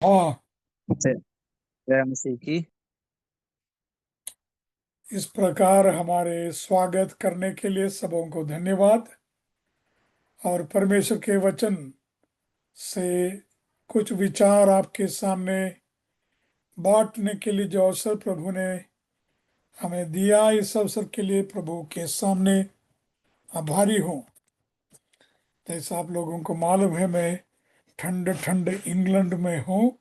हाँ। जय जय मसीह की। इस प्रकार हमारे स्वागत करने के लिए सबों को धन्यवाद। और परमेश्वर के वचन से कुछ विचार आपके सामने बांटने के लिए जो अवसर प्रभु ने हमें दिया, इस अवसर के लिए प्रभु के सामने आभारी हूँ। जैसा आप लोगों को मालूम है, मैं ठंड ठंड इंग्लैंड में हूँ,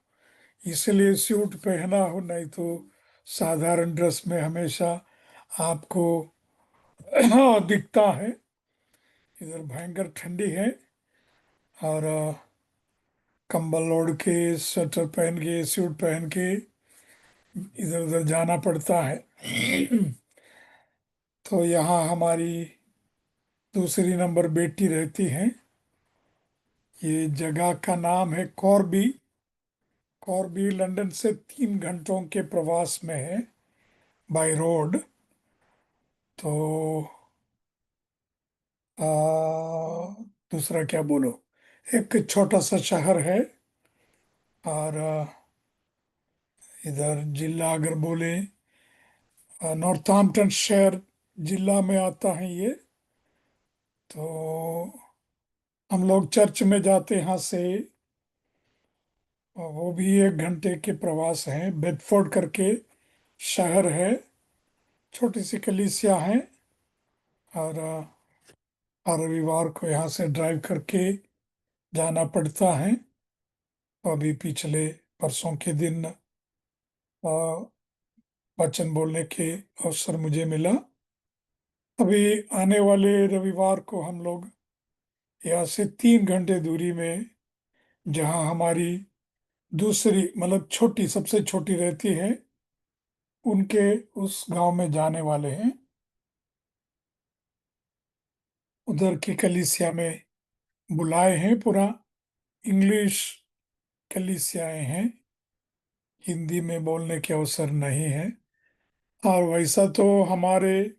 इसलिए सूट पहना हूँ, नहीं तो साधारण ड्रेस में हमेशा आपको हाँ दिखता है। इधर भयंकर ठंडी है और कंबल ओढ़ के, स्वेटर पहन के, सूट पहन के इधर उधर जाना पड़ता है। तो यहाँ हमारी दूसरी नंबर बेटी रहती है। ये जगह का नाम है कॉर्बी। कॉर्बी लंदन से 3 घंटों के प्रवास में है, बाय रोड। तो आ, दूसरा क्या बोलो, एक छोटा सा शहर है। और इधर जिला अगर बोले, नॉर्थम्पटन शहर जिला में आता है ये। तो हम लोग चर्च में जाते यहाँ से, वो भी 1 घंटे के प्रवास है। बेडफोर्ड करके शहर है, छोटी सी कलीसिया है। और हर रविवार को यहाँ से ड्राइव करके जाना पड़ता है। अभी पिछले परसों के दिन वचन बोलने के अवसर मुझे मिला। अभी आने वाले रविवार को हम लोग यहाँ से 3 घंटे दूरी में, जहाँ हमारी दूसरी मतलब छोटी, सबसे छोटी रहती है, उनके उस गांव में जाने वाले हैं। उधर की कलीसिया में बुलाए हैं। पूरा इंग्लिश कलीसियाएं हैं, हिंदी में बोलने के अवसर नहीं है। और वैसा तो हमारे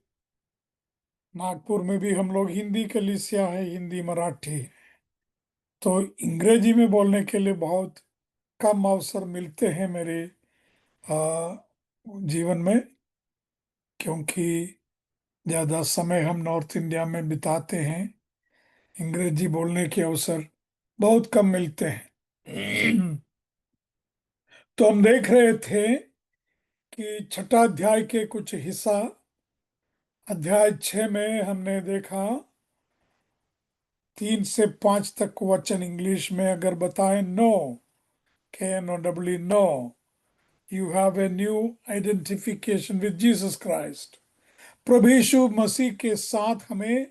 नागपुर में भी हम लोग हिंदी कलीसिया है, हिंदी मराठी। तो अंग्रेजी में बोलने के लिए बहुत कम अवसर मिलते हैं मेरे आ, जीवन में, क्योंकि ज़्यादा समय हम नॉर्थ इंडिया में बिताते हैं। अंग्रेजी बोलने के अवसर बहुत कम मिलते हैं। तो हम देख रहे थे कि छठा अध्याय के कुछ हिस्सा, अध्याय 6 में हमने देखा 3 से 5 तक वचन इंग्लिश में अगर बताएं, no, KNOW, no, you have a new identification with Jesus Christ. प्रभु यीशु मसीह के साथ हमें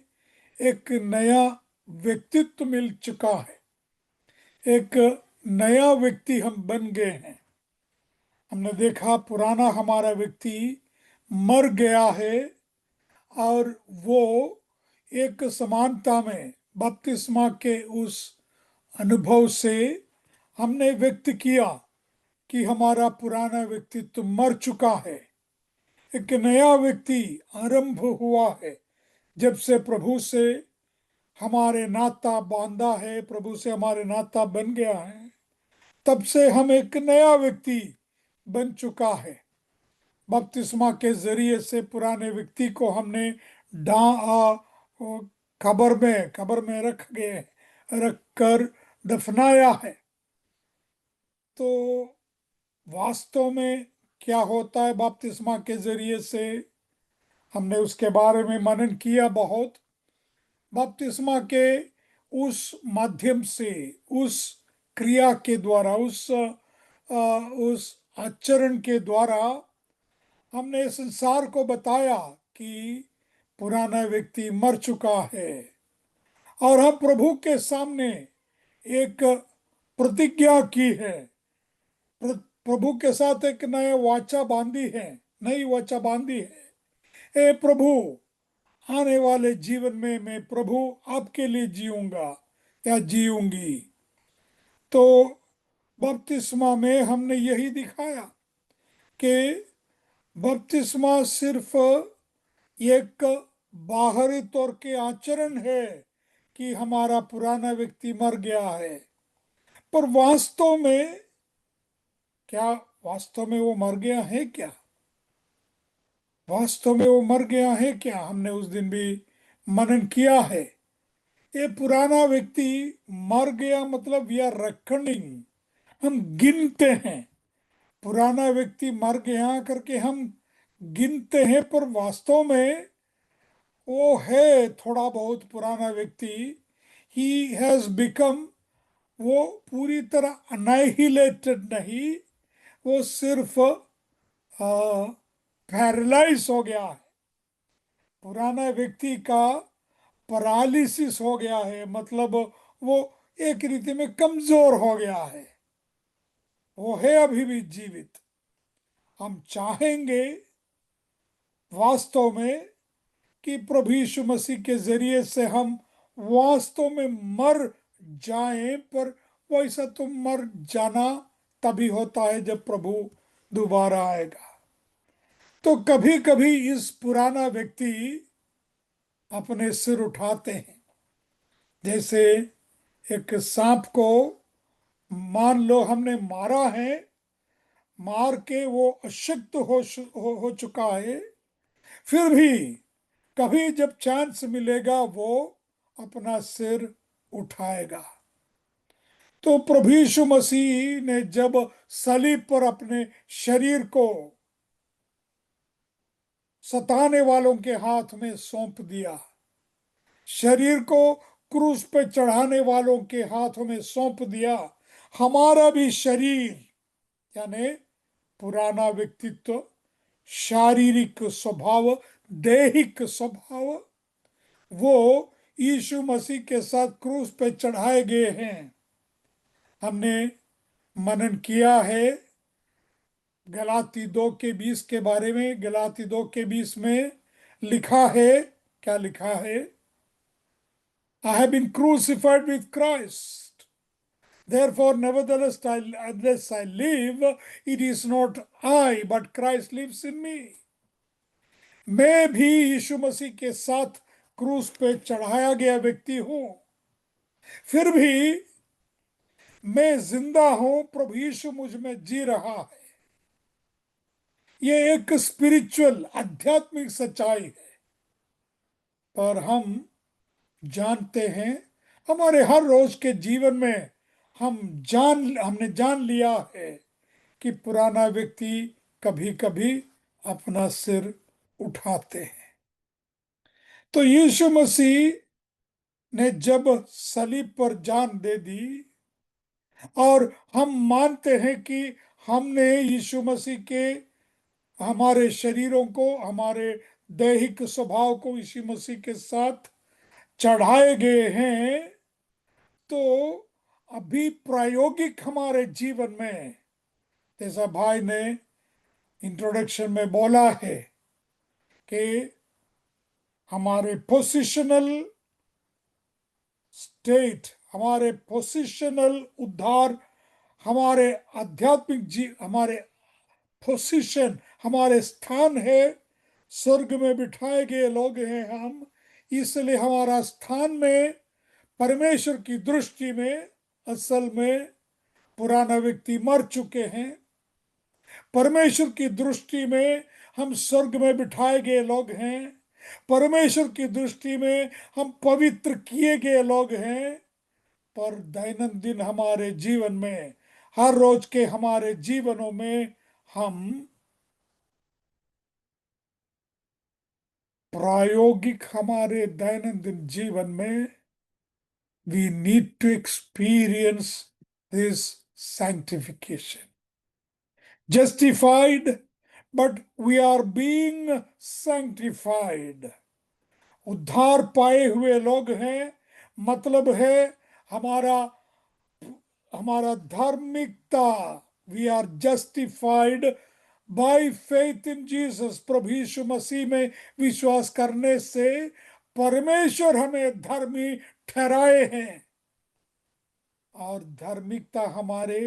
एक नया व्यक्तित्व मिल चुका है। एक नया व्यक्ति हम बन गए हैं। हमने देखा पुराना हमारा व्यक्ति मर गया है, और वो एक समानता में बपतिस्मा के उस अनुभव से हमने व्यक्त किया कि हमारा पुराना व्यक्तित्व मर चुका है। एक नया व्यक्ति आरंभ हुआ है। जब से प्रभु से हमारे नाता बांधा है, प्रभु से हमारे नाता बन गया है, तब से हम एक नया व्यक्ति बन चुका है। बपतिस्मा के जरिए से पुराने व्यक्ति को हमने डा कब्र में रख कर दफनाया है। तो वास्तव में क्या होता है बपतिस्मा के जरिए से, हमने उसके बारे में मनन किया बहुत। बपतिस्मा के उस माध्यम से, उस क्रिया के द्वारा, उस आचरण के द्वारा हमने संसार को बताया कि पुराना व्यक्ति मर चुका है। और हम प्रभु के सामने एक प्रतिज्ञा की है, प्रभु के साथ एक नया वाचा बांधी है, नई वाचा बांधी है। ए प्रभु, आने वाले जीवन में मैं प्रभु आपके लिए जीऊंगा या जीऊंगी। तो बपतिस्मा में हमने यही दिखाया कि बपतिस्मा सिर्फ एक बाहरी तौर के आचरण है कि हमारा पुराना व्यक्ति मर गया है, पर वास्तव में क्या वास्तव में वो मर गया है क्या? वास्तव में वो मर गया है क्या? हमने उस दिन भी मनन किया है। ये पुराना व्यक्ति मर गया मतलब वी आर रेकनिंग, हम गिनते हैं। पुराना व्यक्ति मर गया करके हम गिनते हैं, पर वास्तव में वो है थोड़ा बहुत पुराना व्यक्ति। ही हैज बिकम, वो पूरी तरह अनाइहिलेटेड नहीं, वो सिर्फ पैरालाइज हो गया है। पुराना व्यक्ति का पैरालिसिस हो गया है, मतलब वो एक रीति में कमजोर हो गया है। वो है अभी भी जीवित। हम चाहेंगे वास्तव में कि प्रभु यीशु मसीह के जरिए से हम वास्तव में मर जाएं, पर वैसा तो मर जाना तभी होता है जब प्रभु दोबारा आएगा। तो कभी कभी इस पुराना व्यक्ति अपने सिर उठाते हैं। जैसे एक सांप को मान लो हमने मारा है, मार के वो अशक्त हो चुका है, फिर भी कभी जब चांस मिलेगा वो अपना सिर उठाएगा। तो प्रभु यीशु मसीह ने जब सलीब पर अपने शरीर को सताने वालों के हाथ में सौंप दिया, शरीर को क्रूस पे चढ़ाने वालों के हाथों में सौंप दिया, हमारा भी शरीर यानी पुराना व्यक्तित्व, शारीरिक स्वभाव, दैहिक स्वभाव, वो यीशु मसीह के साथ क्रूस पे चढ़ाए गए हैं। हमने मनन किया है गलाती 2:20 के बारे में। गलाती 2:20 में लिखा है, क्या लिखा है? I have been crucified with Christ, therefore nevertheless unless I live, it is not I but Christ lives in me। मैं भी यीशु मसीह के साथ क्रूस पे चढ़ाया गया व्यक्ति हूं, फिर भी मैं जिंदा हूं, प्रभु यीशु मुझ में जी रहा है। ये एक स्पिरिचुअल आध्यात्मिक सच्चाई है। पर हम जानते हैं हमारे हर रोज के जीवन में हमने जान लिया है कि पुराना व्यक्ति कभी कभी अपना सिर उठाते हैं। तो यीशु मसीह ने जब सलीब पर जान दे दी, और हम मानते हैं कि हमने यीशु मसीह के हमारे शरीरों को, हमारे दैहिक स्वभाव को यीशु मसीह के साथ चढ़ाए गए हैं, तो अभी प्रायोगिक हमारे जीवन में, जैसा भाई ने इंट्रोडक्शन में बोला है कि हमारे पोजिशनल स्टेट, हमारे पोजिशनल उद्धार, हमारे आध्यात्मिक हमारे पोजीशन, हमारे स्थान है, स्वर्ग में बिठाए गए लोग हैं हम। इसलिए हमारा स्थान में परमेश्वर की दृष्टि में असल में पुराना व्यक्ति मर चुके हैं। परमेश्वर की दृष्टि में हम स्वर्ग में बिठाए गए लोग हैं। परमेश्वर की दृष्टि में हम पवित्र किए गए लोग हैं। पर दैनंदिन हमारे जीवन में, हर रोज के हमारे जीवनों में, हम प्रायोगिक हमारे दैनंदिन जीवन में we need to experience this sanctification. Justified, but we are being sanctified. उद्धार पाए हुए लोग हैं, मतलब है हमारा हमारा धार्मिकता, we are justified by faith in Jesus. प्रभु यीशु मसीह में विश्वास करने से परमेश्वर हमें धर्मी ठहराए हैं, और धार्मिकता हमारे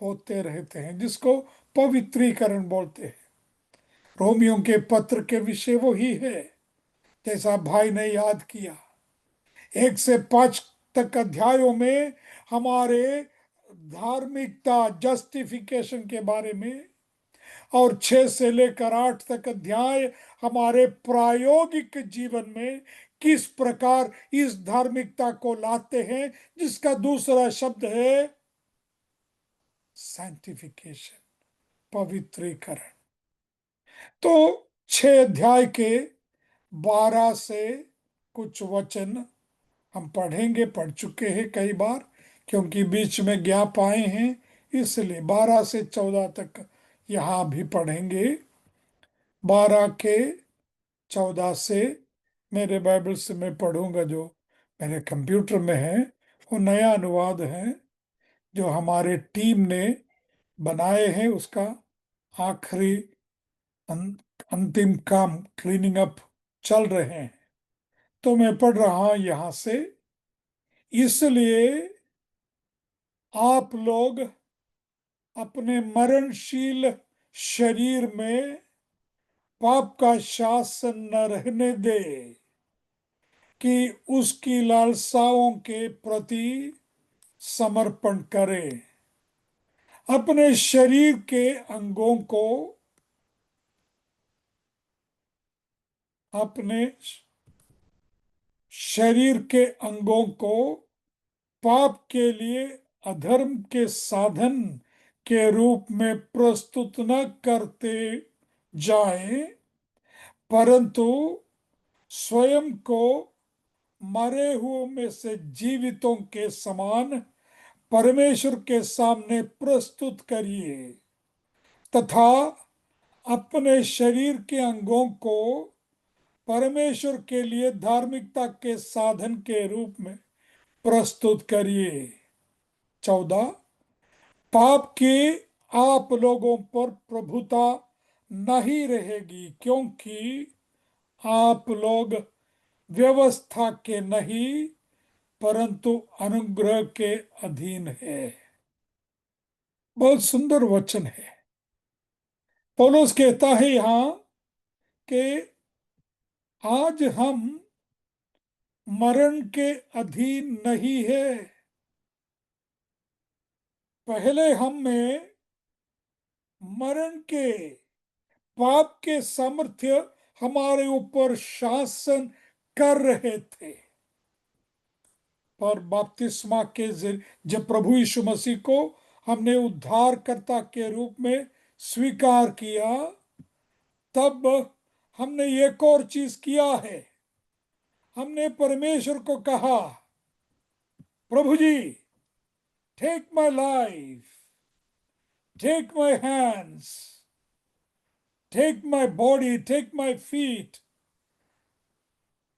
होते रहते हैं, जिसको पवित्रीकरण बोलते हैं। रोमियों के पत्र के विषय वो ही है, जैसा भाई ने याद किया। 1 से 5 तक अध्यायों में हमारे धार्मिकता जस्टिफिकेशन के बारे में, और 6 से लेकर 8 तक अध्याय हमारे प्रायोगिक जीवन में किस प्रकार इस धार्मिकता को लाते हैं, जिसका दूसरा शब्द है सैंक्टिफिकेशन, पवित्रीकरण। तो 6 अध्याय के 12 से कुछ वचन हम पढ़ेंगे, पढ़ चुके हैं कई बार, क्योंकि बीच में गैप आए हैं, इसलिए 12 से 14 तक यहां भी पढ़ेंगे। 12 के 14 से मेरे बाइबल से मैं पढ़ूंगा, जो मेरे कंप्यूटर में है, वो नया अनुवाद है जो हमारे टीम ने बनाए हैं। उसका आखिरी अंतिम काम क्लीनिंग अप चल रहे हैं, तो मैं पढ़ रहा हूं यहां से। इसलिए आप लोग अपने मरणशील शरीर में पाप का शासन न रहने दे, कि उसकी लालसाओं के प्रति समर्पण करें। अपने शरीर के अंगों को अपने शरीर के अंगों को पाप के लिए अधर्म के साधन के रूप में प्रस्तुत न करते जाएं, परंतु स्वयं को मरे हुओं में से जीवितों के समान परमेश्वर के सामने प्रस्तुत करिए, तथा अपने शरीर के अंगों को परमेश्वर के लिए धार्मिकता के साधन के रूप में प्रस्तुत करिए। 14, पाप की आप लोगों पर प्रभुता नहीं रहेगी, क्योंकि आप लोग व्यवस्था के नहीं परंतु अनुग्रह के अधीन है। बहुत सुंदर वचन है। पौलुस कहता है यहां कि आज हम मरण के अधीन नहीं है। पहले हम में मरण के, पाप के सामर्थ्य हमारे ऊपर शासन कर रहे थे, पर बपतिस्मा के जब प्रभु यीशु मसीह को हमने उद्धारकर्ता के रूप में स्वीकार किया, तब हमने एक और चीज किया है। हमने परमेश्वर को कहा, प्रभु जी, take my life, take my hands, take my body, take my feet.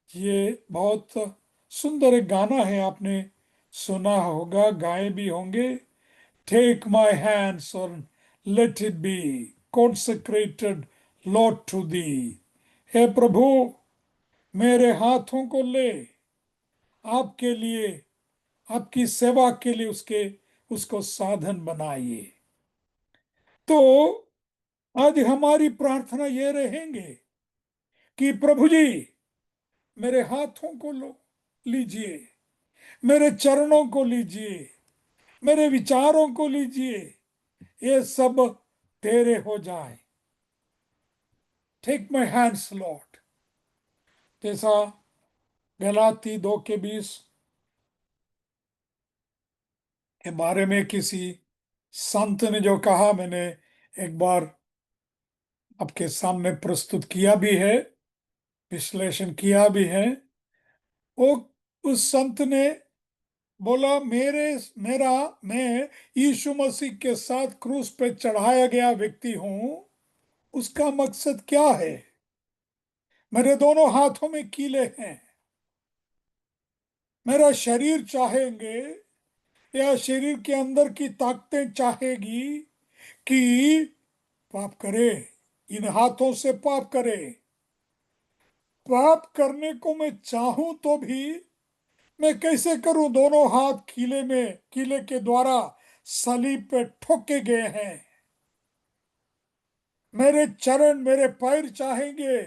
ये बहुत सुंदर एक गाना है, आपने सुना होगा, गाए भी होंगे। टेक माय हैंड्स और let it be consecrated Lord to thee. हे प्रभु, मेरे हाथों को ले, आपके लिए, आपकी सेवा के लिए उसको साधन बनाइए। तो आज हमारी प्रार्थना ये रहेंगे कि प्रभु जी, मेरे हाथों को लो, लीजिए, मेरे चरणों को लीजिए, मेरे विचारों को लीजिए, ये सब तेरे हो जाए। टेक माय हैंड्स लॉर्ड, जैसा गलाती 2:20 के बारे में किसी संत ने जो कहा, मैंने एक बार आपके सामने प्रस्तुत किया भी है, विश्लेषण किया भी है। वो उस संत ने बोला, मेरा मैं यीशु मसीह के साथ क्रूस पे चढ़ाया गया व्यक्ति हूं। उसका मकसद क्या है? मेरे दोनों हाथों में कीले हैं। मेरा शरीर चाहेंगे, या शरीर के अंदर की ताकतें चाहेगी कि पाप करे, इन हाथों से पाप करे। पाप करने को मैं चाहूं तो भी मैं कैसे करूं? दोनों हाथ कीले के द्वारा सलीब पे ठोके गए हैं। मेरे चरण, मेरे पैर चाहेंगे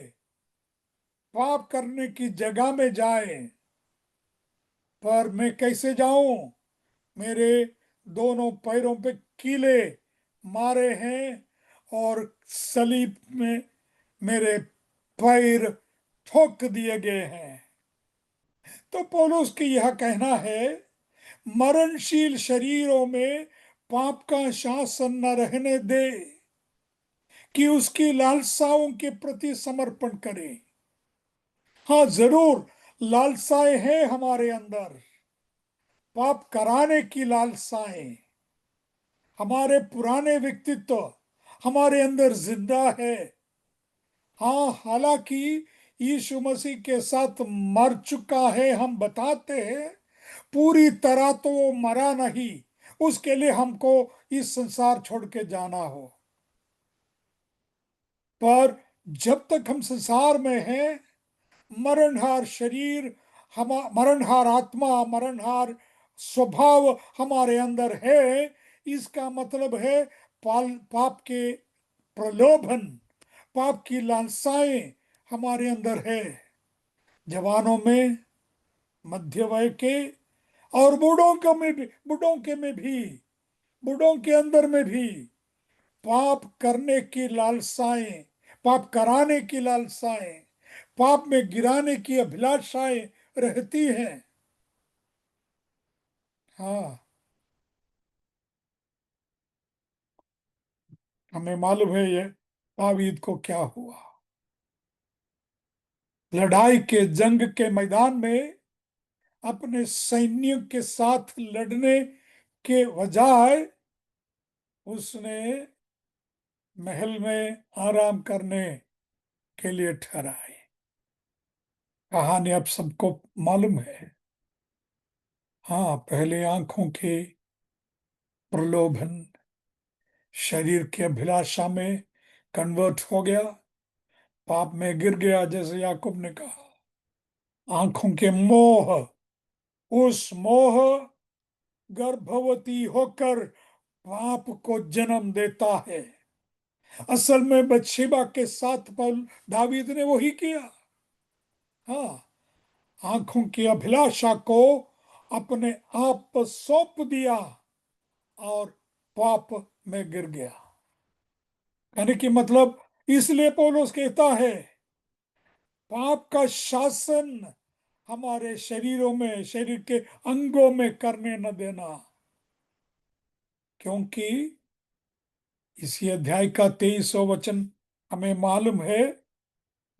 पाप करने की जगह में जाए, पर मैं कैसे जाऊं? मेरे दोनों पैरों पे कीले मारे हैं और सलीब में मेरे पैर ठोक दिए गए हैं। तो पौलुस की यह कहना है, मरणशील शरीरों में पाप का शासन न रहने दे कि उसकी लालसाओं के प्रति समर्पण करें। हाँ, जरूर लालसाएं हैं हमारे अंदर, पाप कराने की लालसाएं। हमारे पुराने व्यक्तित्व हमारे अंदर जिंदा है। हाँ, हालांकि यीशु मसीह के साथ मर चुका है, हम बताते हैं, पूरी तरह तो वो मरा नहीं, उसके लिए हमको इस संसार छोड़ के जाना हो। पर जब तक हम संसार में हैं, मरणहार शरीर, हम मरणहार आत्मा, मरणहार स्वभाव हमारे अंदर है। इसका मतलब है पाप के प्रलोभन, पाप की लालसाएं हमारे अंदर है। जवानों में, मध्य वय के और बूढ़ों के अंदर में भी पाप करने की लालसाएं, पाप कराने की लालसाएं, पाप में गिराने की अभिलाषाएं रहती हैं। हाँ, हमें मालूम है ये दावीद को क्या हुआ। लड़ाई के जंग के मैदान में अपने सैन्यों के साथ लड़ने के बजाय उसने महल में आराम करने के लिए ठहराए। कहानी अब सबको मालूम है। हाँ, पहले आंखों के प्रलोभन, शरीर की अभिलाषा में कन्वर्ट हो गया, पाप में गिर गया, जैसे याकूब ने कहा। आंखों के मोह, उस मोह गर्भवती होकर पाप को जन्म देता है। असल में बत्शेबा के साथ पौल दावीद ने वही किया। हाँ, आंखों की अभिलाषा को अपने आप पर सौंप दिया और पाप में गिर गया। यानी कि मतलब, इसलिए पौलुस कहता है, पाप का शासन हमारे शरीरों में, शरीर के अंगों में करने न देना। क्योंकि इसी अध्याय का 23वां वचन हमें मालूम है,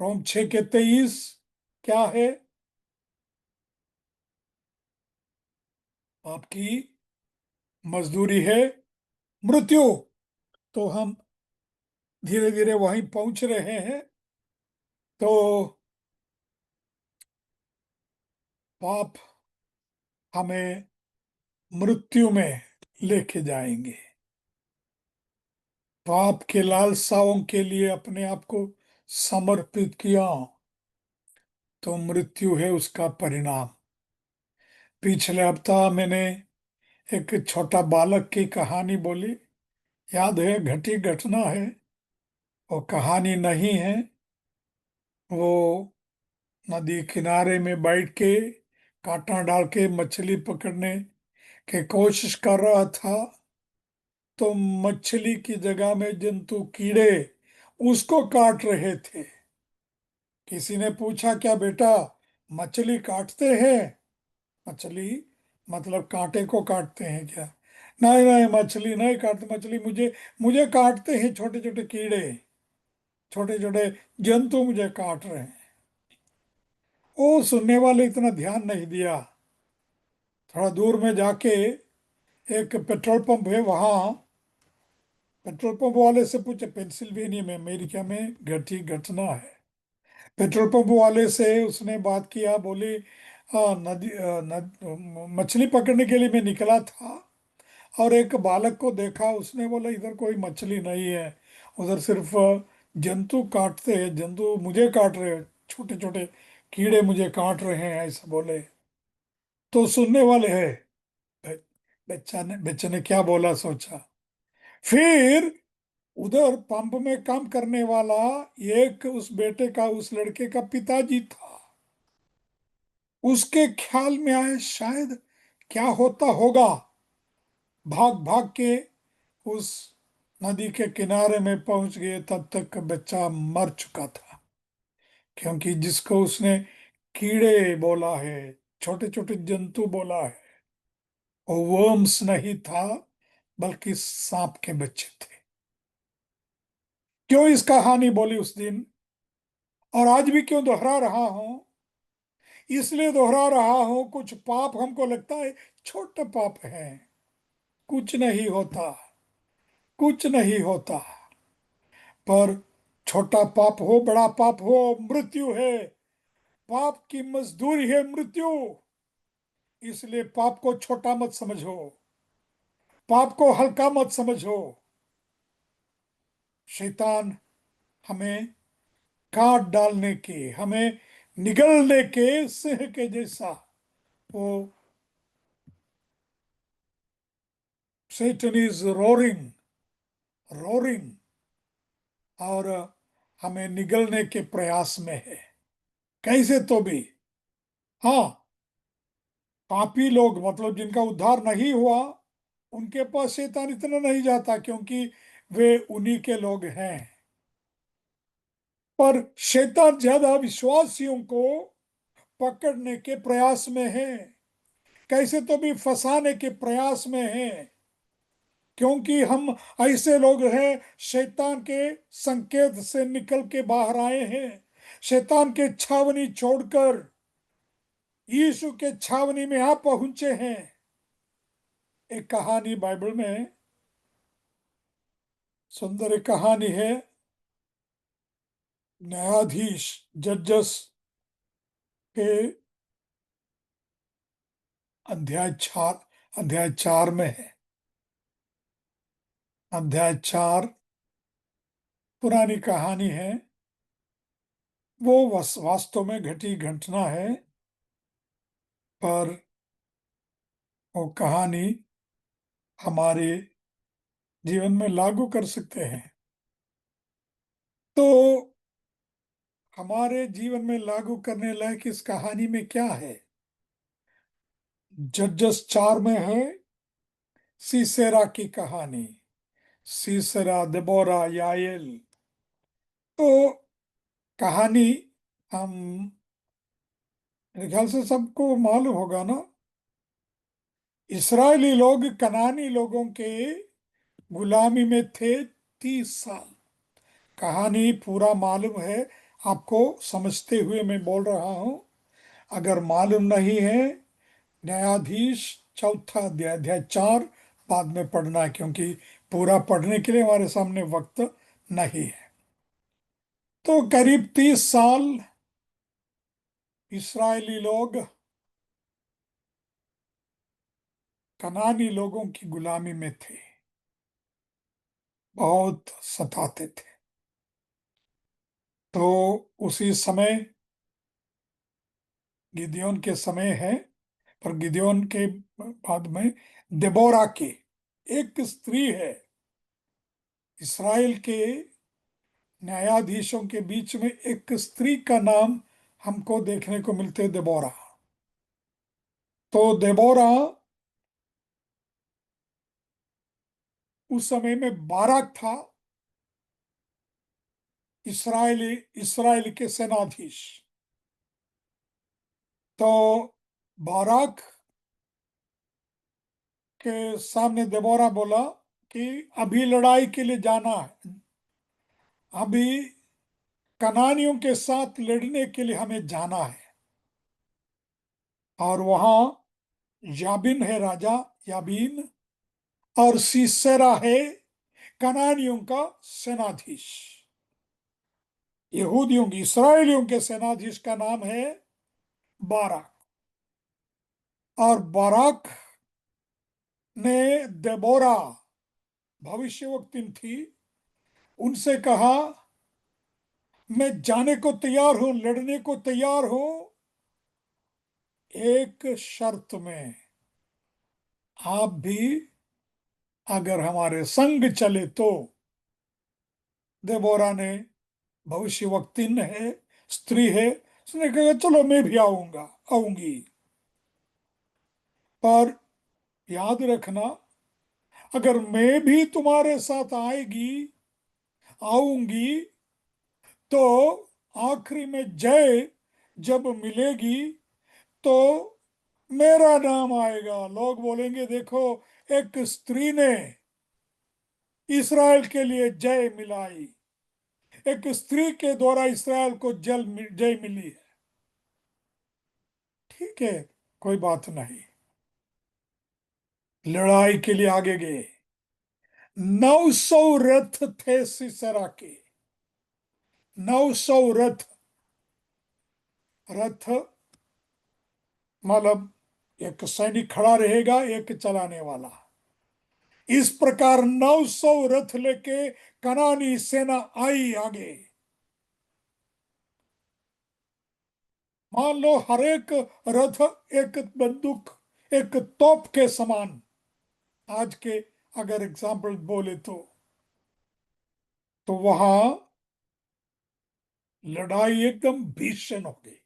रोम 6 के 23 क्या है? आपकी मजदूरी है मृत्यु। तो हम धीरे धीरे वहीं पहुंच रहे हैं। तो पाप हमें मृत्यु में लेके जाएंगे। पाप के लालसाओं के लिए अपने आप को समर्पित किया तो मृत्यु है उसका परिणाम। पिछले हफ्ता मैंने एक छोटा बालक की कहानी बोली, याद है? घटी घटना है, वो कहानी नहीं है। वो नदी किनारे में बैठ के कांटा डाल के मछली पकड़ने की कोशिश कर रहा था, तो मछली की जगह में जंतु कीड़े उसको काट रहे थे। किसी ने पूछा, क्या बेटा मछली काटते हैं? मछली मतलब कांटे को काटते हैं क्या? नहीं नहीं, मछली नहीं काटते, मछली मुझे मुझे काटते हैं, छोटे छोटे कीड़े, छोटे छोटे जंतु मुझे काट रहे हैं। वो सुनने वाले इतना ध्यान नहीं दिया। थोड़ा दूर में जाके एक पेट्रोल पंप है, वहां पेट्रोल पंप वाले से पूछे, पेंसिल्वेनिया में, अमेरिका में घटी घटना है। पेट्रोल पंप वाले से उसने बात किया, बोली, मछली पकड़ने के लिए मैं निकला था और एक बालक को देखा, उसने बोला इधर कोई मछली नहीं है, उधर सिर्फ जंतु काटते हैं, जंतु मुझे काट रहे हैं, छोटे छोटे कीड़े मुझे काट रहे हैं, ऐसा बोले। तो सुनने वाले हैं, ब- बच्चे ने क्या बोला सोचा। फिर उधर पंप में काम करने वाला एक उस बेटे का, उस लड़के का पिताजी था। उसके ख्याल में आए शायद क्या होता होगा भाग भाग के उस नदी के किनारे में पहुंच गए, तब तक बच्चा मर चुका था। क्योंकि जिसको उसने कीड़े बोला है, छोटे छोटे जंतु बोला है, वो वर्म्स नहीं था, बल्कि सांप के बच्चे थे। क्यों इस कहानी बोली उस दिन और आज भी क्यों दोहरा रहा हूं? इसलिए दोहरा रहा हूं, कुछ पाप हमको लगता है छोटे पाप हैं, कुछ नहीं होता, कुछ नहीं होता। पर छोटा पाप हो, बड़ा पाप हो, मृत्यु है। पाप की मजदूरी है मृत्यु। इसलिए पाप को छोटा मत समझो, पाप को हल्का मत समझो। शैतान हमें काट डालने के, हमें निगलने के सिंह के जैसा, वो Satan is roaring, roaring, और हमें निगलने के प्रयास में है, कैसे तो भी। हाँ, पापी लोग मतलब जिनका उद्धार नहीं हुआ, उनके पास शैतान इतना नहीं जाता, क्योंकि वे उन्हीं के लोग हैं। पर शैतान ज्यादा विश्वासियों को पकड़ने के प्रयास में है, कैसे तो भी फंसाने के प्रयास में है। क्योंकि हम ऐसे लोग हैं, शैतान के संकेत से निकल के बाहर आए हैं, शैतान के छावनी छोड़कर यीशु के छावनी में आप पहुंचे हैं। एक कहानी बाइबल में, सुंदर एक कहानी है, न्यायाधीश, जजेस के अध्याय 4 में है। अध्याय 4 पुरानी कहानी है, वो वास्तव में घटी घटना है, पर वो कहानी हमारे जीवन में लागू कर सकते हैं। तो हमारे जीवन में लागू करने लायक इस कहानी में क्या है? जजेस 4 में है सीसेरा की कहानी, सीसेरा, देबोरा, याएल। तो कहानी हम, मेरे ख्याल से सबको मालूम होगा ना, इस्राएली लोग कनानी लोगों के गुलामी में थे 30 साल। कहानी पूरा मालूम है आपको, समझते हुए मैं बोल रहा हूं। अगर मालूम नहीं है, न्यायाधीश 4 अध्याय 4 बाद में पढ़ना है, क्योंकि पूरा पढ़ने के लिए हमारे सामने वक्त नहीं है। तो करीब 30 साल इस्राएली लोग कनानी लोगों की गुलामी में थे, बहुत सताते थे। तो उसी समय, गिदियोन के समय है, पर गिदियोन के बाद में देबोरा की एक स्त्री है। इसराइल के न्यायाधीशों के बीच में एक स्त्री का नाम हमको देखने को मिलते, देबोरा। तो देबोरा उस समय में बाराक था, इसराइल के सेनाधीश। तो बाराक के सामने देबोरा बोला कि अभी लड़ाई के लिए जाना है, अभी कनानियों के साथ लड़ने के लिए हमें जाना है। और वहां याबिन है राजा, याबीन, और सीसेरा है कनानियों का सेनाधीश। यहूदियों की, इसराइलियों के सेनाधीश का नाम है बाराक। और बाराक ने देबोरा, भविष्यवक्तिन थी, उनसे कहा, मैं जाने को तैयार हूं, लड़ने को तैयार हूं, एक शर्त में, आप भी अगर हमारे संग चले तो। देबोरा ने, भविष्यवक्तिन है, स्त्री है, उसने कहा चलो मैं भी आऊंगा, आऊंगी। पर याद रखना, अगर मैं भी तुम्हारे साथ आऊंगी, तो आखिरी में जय जब मिलेगी तो मेरा नाम आएगा। लोग बोलेंगे देखो, एक स्त्री ने इसराइल के लिए जय मिलाई, एक स्त्री के द्वारा इसराइल को जय मिली है। ठीक है, कोई बात नहीं। लड़ाई के लिए आगे गए। 900 रथ थे सीसरा के। 900 रथ। रथ मतलब एक सैनिक खड़ा रहेगा, एक चलाने वाला। इस प्रकार 900 रथ लेके कनानी सेना आई आगे। मान लो हर एक रथ एक बंदूक, एक तोप के समान, आज के अगर एग्जाम्पल बोले तो वहां लड़ाई एकदम भीषण हो गई।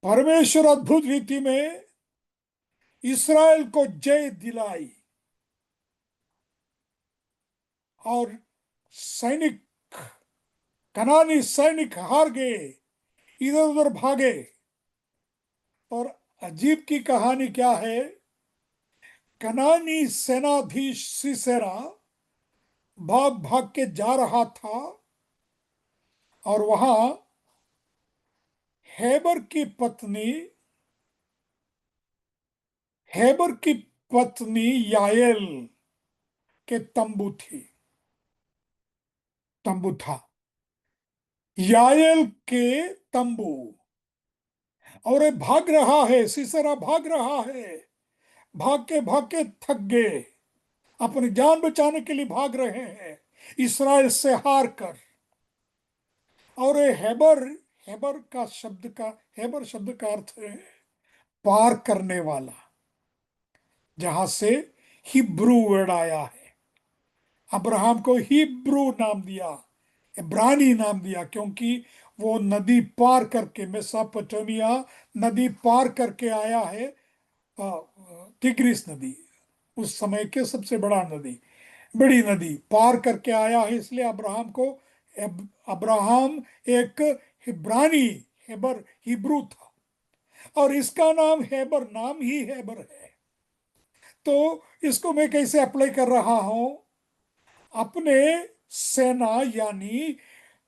परमेश्वर अद्भुत रीति में इसराइल को जय दिलाई, और सैनिक, कनानी सैनिक हार गए, इधर उधर भागे। और अजीब की कहानी क्या है, कनानी सेनाधीश सीसेरा भाग भाग के जा रहा था, और वहां हेबर की पत्नी, हेबर की पत्नी याएल के तंबू थी, तंबू था। याएल के तंबू। और ये भाग रहा है, सीसरा भाग रहा है, भाग के थक गए, अपनी जान बचाने के लिए भाग रहे हैं इसराइल से हार कर। और ये हेबर, हेबर शब्द का अर्थ है पार करने वाला, जहां से हिब्रू वर्ड आया है। अब्राहम को हिब्रू नाम दिया, इब्रानी नाम दिया, क्योंकि वो नदी पार करके, मेसोपोटामिया नदी पार करके आया है। टिग्रिस नदी, उस समय के सबसे बड़ी नदी पार करके आया है, इसलिए अब्राहम को अब्राहम एक हिब्रानी, हेबर, हिब्रू था। और इसका नाम हेबर, नाम ही हेबर है। तो इसको मैं कैसे अप्लाई कर रहा हूं, अपने सेना यानी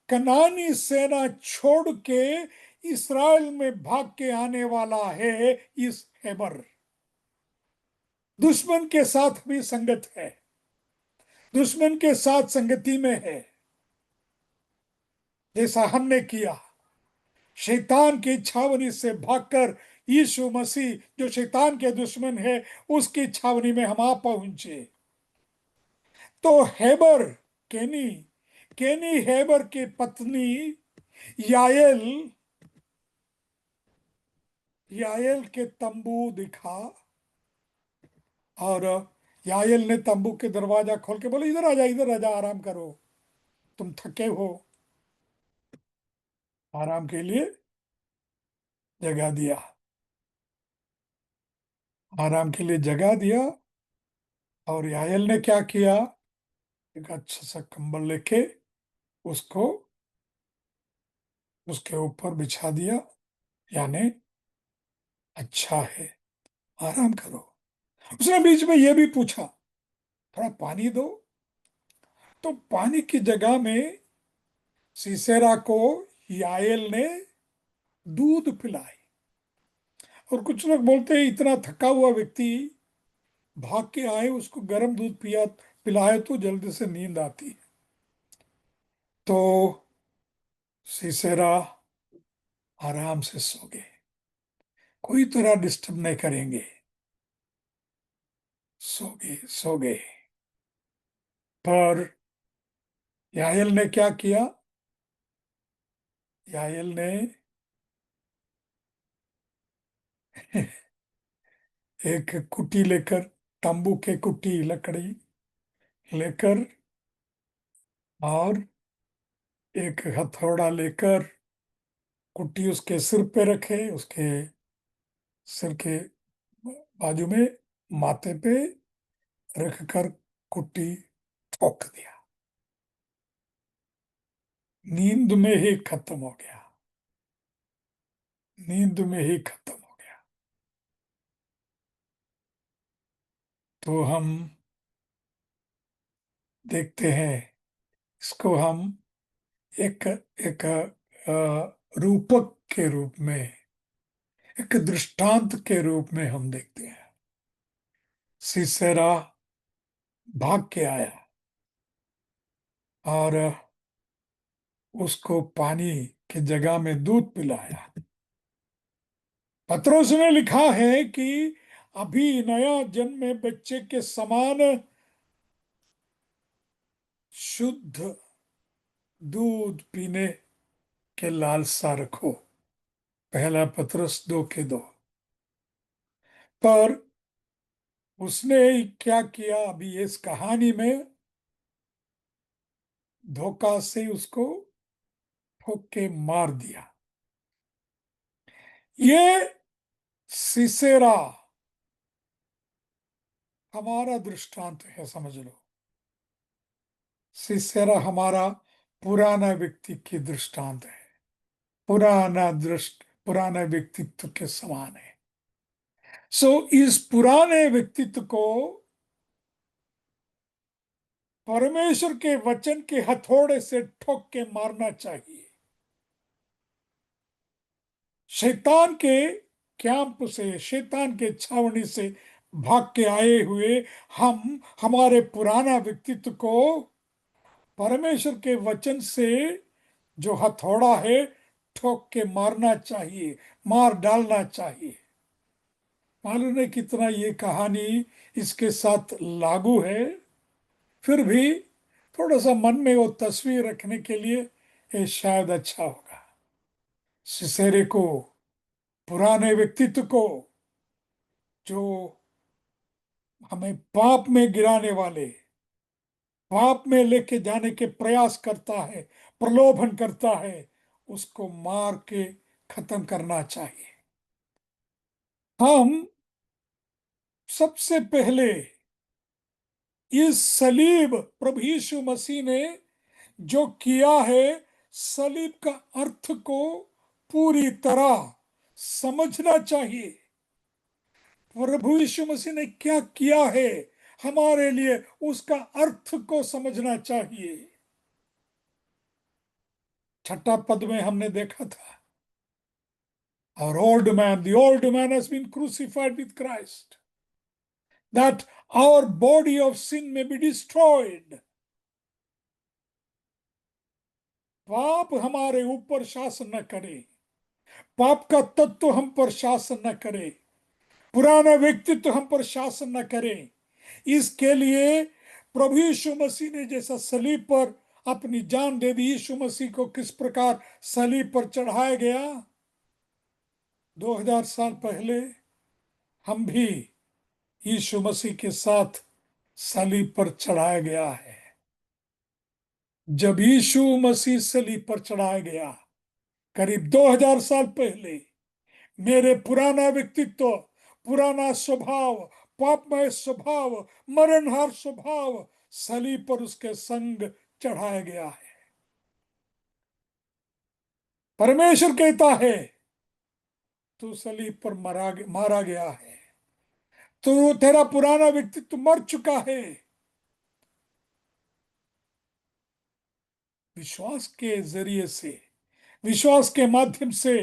कनानी सेना छोड़ के इसराइल में भाग के आने वाला है इस हेबर। दुश्मन के साथ भी संगत है, दुश्मन के साथ संगति में है, जैसा हमने किया। शैतान की छावनी से भागकर यीशु मसीह, जो शैतान के दुश्मन है, उसकी छावनी में हम आ पहुंचे। तो हेबर, केनी, केनी हेबर की पत्नी याएल, याएल के तंबू दिखा। और याएल ने तंबू के दरवाजा खोल के बोले, इधर आ जा, आराम करो, तुम थके हो। आराम के लिए जगह दिया, आराम के लिए जगह दिया। और याएल ने क्या किया, एक अच्छा सा कंबल लेके उसको उसके ऊपर बिछा दिया, यानी अच्छा है, आराम करो। उसने बीच में यह भी पूछा, थोड़ा पानी दो। तो पानी की जगह में सीसेरा को याएल ने दूध पिलाई। और कुछ लोग बोलते हैं इतना थका हुआ व्यक्ति भाग के आए, उसको गर्म दूध पिलाए तो जल्दी से नींद आती है। तो सीसेरा आराम से सो गए, कोई तरह डिस्टर्ब नहीं करेंगे, सो गए। पर याएल ने क्या किया, याएल ने एक कुटी लेकर, तंबू के कुटी लकड़ी लेकर, और एक हथौड़ा लेकर कुटी उसके सिर पे रखे, उसके सिर के बाजू में, माथे पे, रखकर कुट्टी ठोक दिया, नींद में ही खत्म हो गया, नींद में ही खत्म हो गया। तो हम देखते हैं, इसको हम एक एक रूपक के रूप में, एक दृष्टांत के रूप में हम देखते हैं। सिसेरा भाग के आया और उसको पानी की जगह में दूध पिलाया। पत्रोस ने लिखा है कि अभी नया जन्मे बच्चे के समान शुद्ध दूध पीने के लालसा रखो। पहला पत्रोस 2:2। पर उसने क्या किया अभी इस कहानी में, धोखा से उसको ठोक के मार दिया। ये सिसेरा हमारा दृष्टांत है, समझ लो। सिसेरा हमारा पुराना व्यक्ति की दृष्टांत है, पुराना व्यक्तित्व के समान है। इस पुराने व्यक्तित्व को परमेश्वर के वचन के हथौड़े से ठोक के मारना चाहिए। शैतान के कैंप से, शैतान के छावनी से भाग के आए हुए हम हमारे पुराना व्यक्तित्व को परमेश्वर के वचन से जो हथौड़ा है ठोक के मारना चाहिए, मार डालना चाहिए। मालूम नहीं कितना ये कहानी इसके साथ लागू है, फिर भी थोड़ा सा मन में वो तस्वीर रखने के लिए ये शायद अच्छा होगा। सिसेरे को, पुराने व्यक्तित्व को, जो हमें पाप में गिराने वाले, पाप में लेके जाने के प्रयास करता है, प्रलोभन करता है, उसको मार के खत्म करना चाहिए। हम सबसे पहले इस सलीब, प्रभु यीशु मसीह ने जो किया है, सलीब का अर्थ को पूरी तरह समझना चाहिए। प्रभु यीशु मसीह ने क्या किया है हमारे लिए, उसका अर्थ को समझना चाहिए। छठा पद में हमने देखा था, our old man, the old man has been crucified with Christ, that our body of sin may be destroyed. पाप हमारे ऊपर शासन न करे, पाप का तत्व हम पर शासन न करे, पुराना व्यक्तित्व हम पर शासन न करे। इसके लिए प्रभु यीशु मसीह ने जैसा सलीब पर अपनी जान दे दी, यीशु मसीह को किस प्रकार सलीब पर चढ़ाया गया, 2000 साल पहले हम भी यीशु मसीह के साथ सलीब पर चढ़ाया गया है। जब यीशु मसीह सलीब पर चढ़ाया गया करीब 2000 साल पहले, मेरे पुराना व्यक्तित्व, पुराना स्वभाव, पापमय स्वभाव, मरणहार स्वभाव सलीब पर उसके संग चढ़ाया गया है। परमेश्वर कहता है तू सलीब पर मारा गया है, तो तेरा पुराना व्यक्तित्व मर चुका है। विश्वास के जरिए से, विश्वास के माध्यम से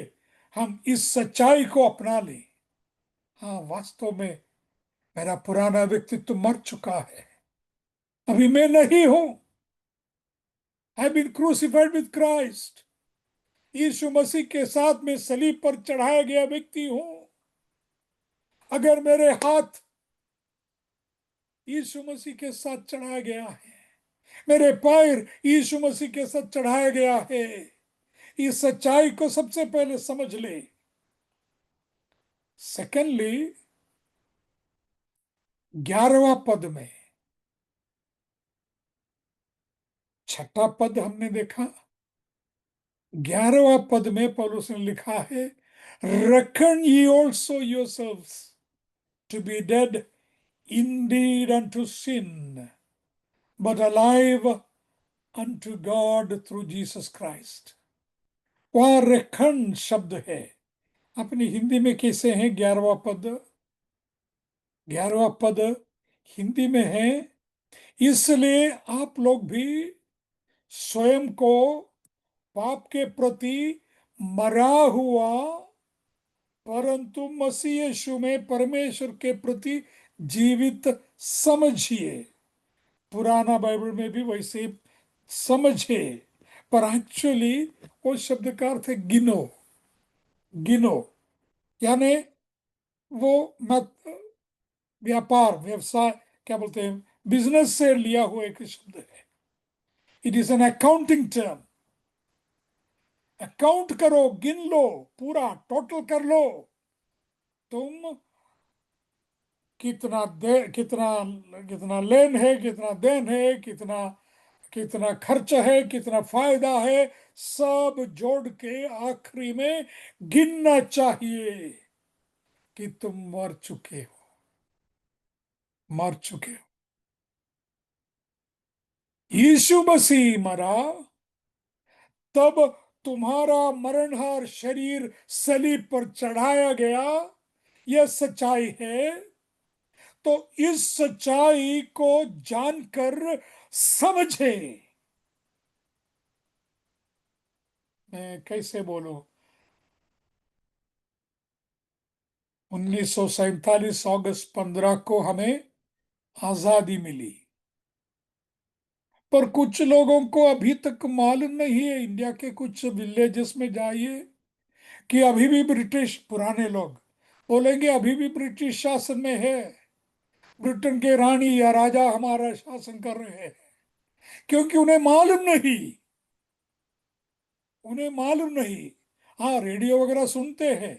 हम इस सच्चाई को अपना लें। हाँ, वास्तव में मेरा पुराना व्यक्तित्व मर चुका है, अभी मैं नहीं हूं। I been crucified with Christ. यीशु मसीह के साथ में सलीब पर चढ़ाया गया व्यक्ति हूं। अगर मेरे हाथ यीशु मसीह के साथ चढ़ाया गया है, मेरे पैर यीशु मसीह के साथ चढ़ाया गया है, इस सच्चाई को सबसे पहले समझ ले। सेकेंडली, 11वां पद में, छठा पद हमने देखा, 11वां पद में पौलुस ने लिखा है, reckon ye also yourselves to be dead indeed unto sin, but alive unto God through Jesus Christ. वहां रेखन शब्द है। अपनी हिंदी में कैसे हैं 11वां पद? 11वां पद हिंदी में है, इसलिए आप लोग भी स्वयं को पाप के प्रति मरा हुआ परंतु मसीह यीशु में परमेश्वर के प्रति जीवित समझिए। पुराना बाइबल में भी वैसे ही समझे, पर एक्चुअली वो शब्द का अर्थ है गिनो। गिनो यानी वो मत व्यापार व्यवसाय क्या बोलते हैं, बिजनेस से लिया हुआ एक शब्द है। It is an accounting term. Account करो, गिन लो, पूरा टोटल कर लो, तुम कितना कितना लेन है, कितना देन है, कितना कितना खर्च है, कितना फायदा है, सब जोड़ के आखिरी में गिनना चाहिए कि तुम मर चुके हो, मर चुके हो। यीशु मसीह मरा, तब तुम्हारा मरणहार शरीर सलीब पर चढ़ाया गया, यह सच्चाई है। तो इस सच्चाई को जानकर समझे। मैं कैसे बोलूं, 1947 अगस्त 15 को हमें आजादी मिली, पर कुछ लोगों को अभी तक मालूम नहीं है। इंडिया के कुछ विलेजेस में जाइए कि अभी भी ब्रिटिश, पुराने लोग बोलेंगे अभी भी ब्रिटिश शासन में है, ब्रिटेन के रानी या राजा हमारा शासन कर रहे हैं, क्योंकि उन्हें मालूम नहीं, उन्हें मालूम नहीं। हाँ, रेडियो वगैरह सुनते हैं,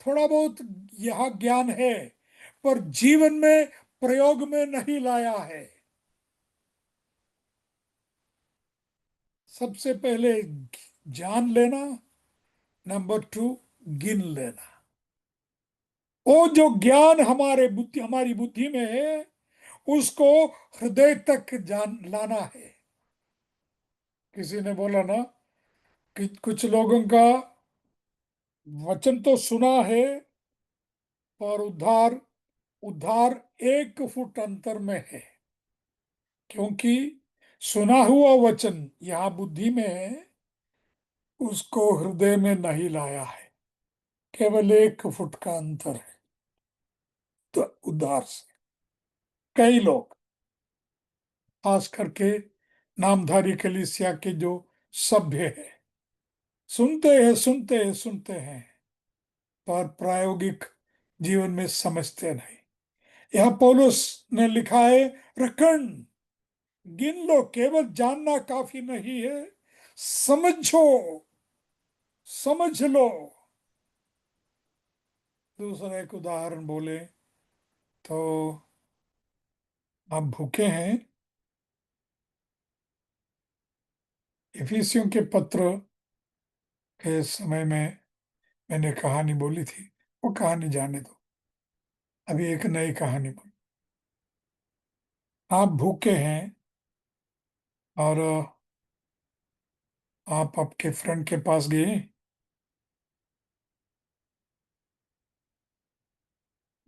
थोड़ा बहुत यहाँ ज्ञान है, पर जीवन में प्रयोग में नहीं लाया है। सबसे पहले जान लेना, नंबर 2 गिन लेना। वो जो ज्ञान हमारी बुद्धि में है, उसको हृदय तक जान लाना है। किसी ने बोला ना कि कुछ लोगों का वचन तो सुना है, पर उद्धार उद्धार 1 फुट अंतर में है, क्योंकि सुना हुआ वचन यहाँ बुद्धि में है, उसको हृदय में नहीं लाया है। केवल 1 फुट का अंतर है। तो उद्धार से कई लोग, खास करके नामधारी कलीसिया के जो सभ्य है, सुनते हैं सुनते हैं सुनते हैं, पर प्रायोगिक जीवन में समझते नहीं। यह पौलुस ने लिखा है, रखन गिन लो, केवल जानना काफी नहीं है, समझो, समझ लो। दूसरा एक उदाहरण बोले तो, आप भूखे हैं, इफिसियों के पत्र के समय में मैंने कहानी बोली थी, वो कहानी जाने दो, अभी एक नई कहानी बोल। आप भूखे हैं और आप आपके फ्रेंड के पास गए,